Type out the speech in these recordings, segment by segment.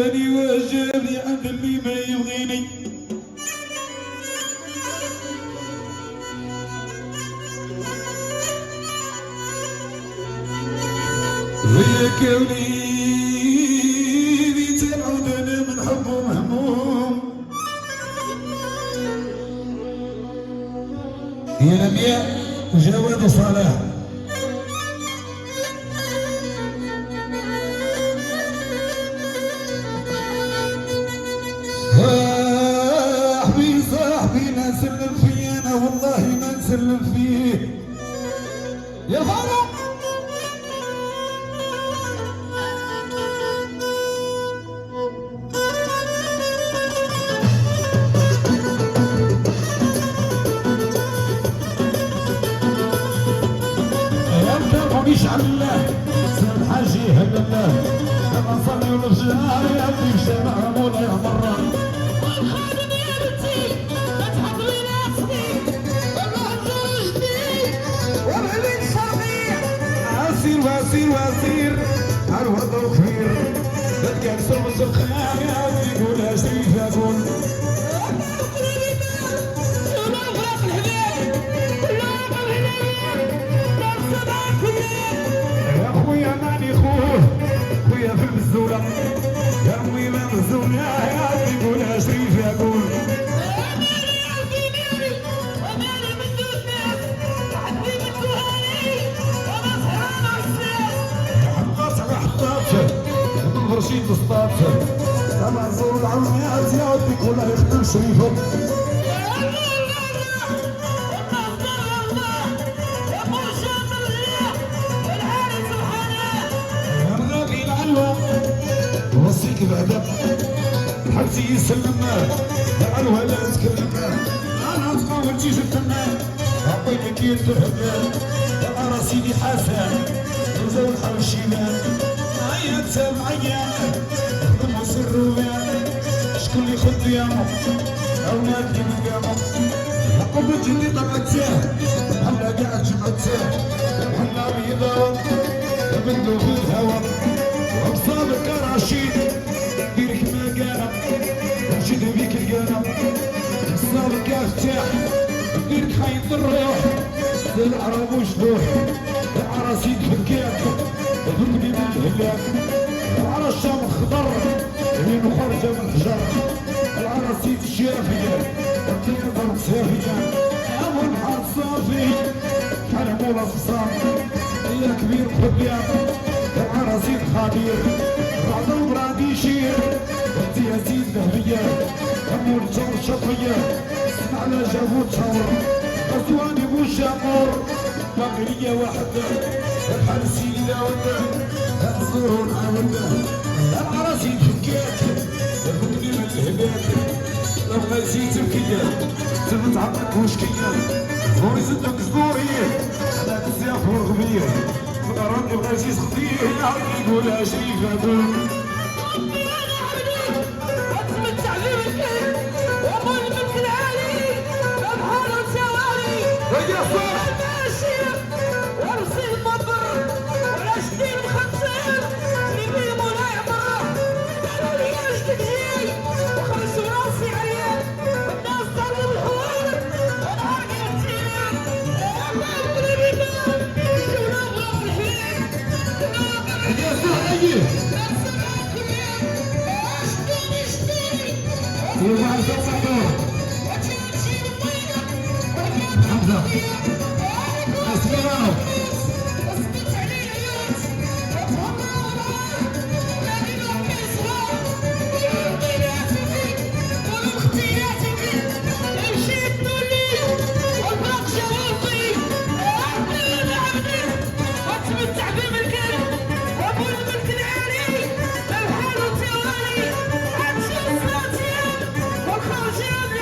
جاني وجابني عند اللي ما يبغيني. ويا كوني تنعود انا من حبه مهموم. يا لمياء وجواد وصلاح صاحبي ما نسلم فيه انا والله ما نسلم فيه يا فاروق. يشعل الله سلام حاجي هلا الله لما نصلي ونرجع يا ربي شمع مولاي مرة والخادم يا بنتي لا تحضري نفسي والله زوجتي وبهلك شرقي عسير واسير واسير عالورد وخير لا تكسر بالزخاء يا ربي قولها شريف اكون يا امي مهزوم يا حياتي قولها شريف يقول حطاتها حطاتها رشيد اسطاتها انا زور العميات يا ودي كلها يخدم شريفهم. وصيك بعدا حبسي يسلمنا العلوة لا تكلمنا انا تقول جيش الفنان عطيتك يتهدى انا سيدي حسن وزول حوشينا هيا تسمعيا خدم وسر وبان شكون اللي يخد يامو اولاد اللي قامو لقب جدي طلعتاه هلا قاعد جمعتاه هلا بيضا بدو في الهوا وبصابك رشيد ديرك ما قانا نشد بيك القانا بصابك افتاح ديرك خايط الروح للعرب وشلوح العراس يدفكاك ضربني من الهلاك العراس شام خضر عينو خارجه من الحجر العراس يتشافية الطير ضرب سافية اول نهار صافي كان مولا صافي يا كبير خبيان العراس خبير بعضهم راد يشير انت يا زيد ذهبية امور جور شطية اسمع لا جابو تصور غزواني بو شامور باقية واحدة الحرسي لا وده الزور عاودة العراس يفكاك ياخدني من الهبات لو ما نسيت بكية تبت عمك وشكية زوري صدق زوري انا بزاف ورغبية ربي بغيتي تخطيه يا عمي قولها شريف اقول امي انا عبدي واتمتع بملكك وابوي الملك العالي بحار وسواري يا صاح ماشي ورسي المطر والاشكي المخنصر نبي مولاي عمره قالوا لي اش تجي وخرجوا راسي عليه والناس طلبوا الحوار ونهار قلتينا الله يقلبي باب الشباب والحين يا صاح اجي ومع الزوجة حمزة اسمعوا والخرجان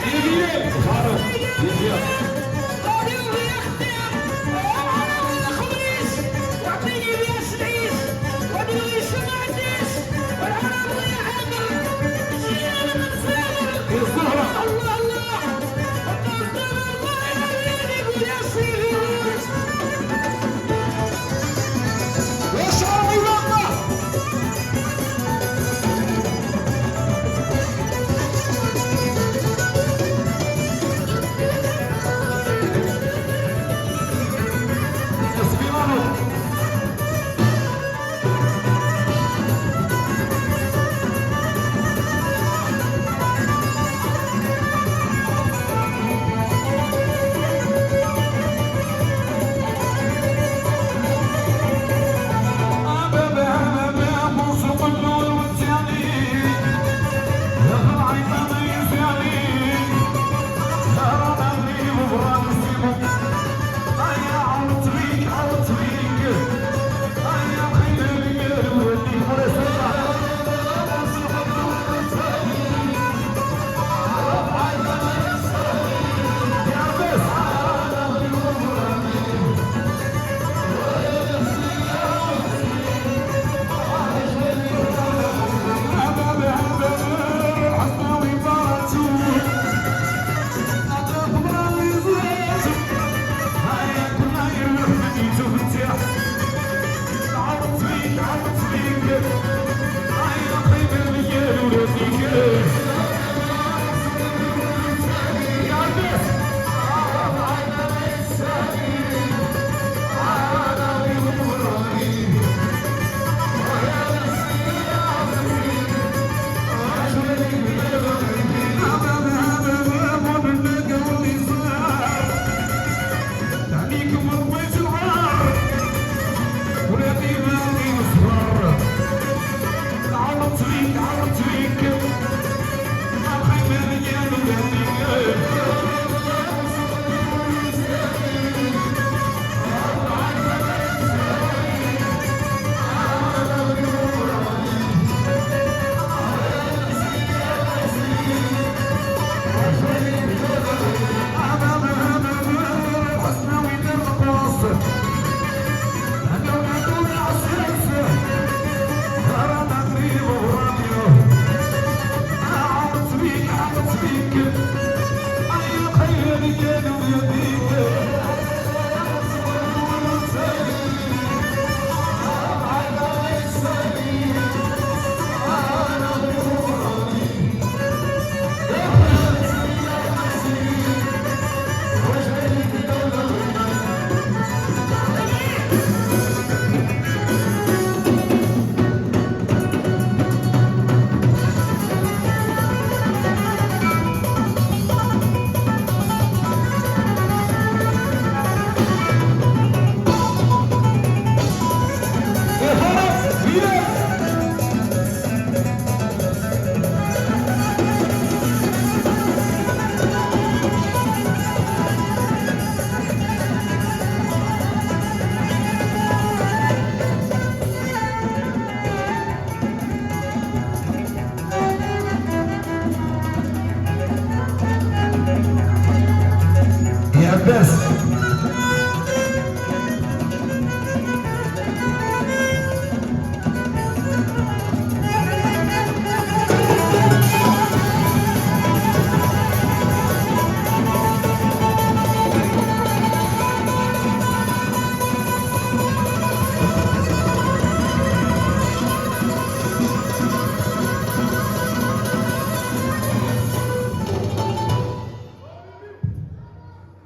عرفت بيك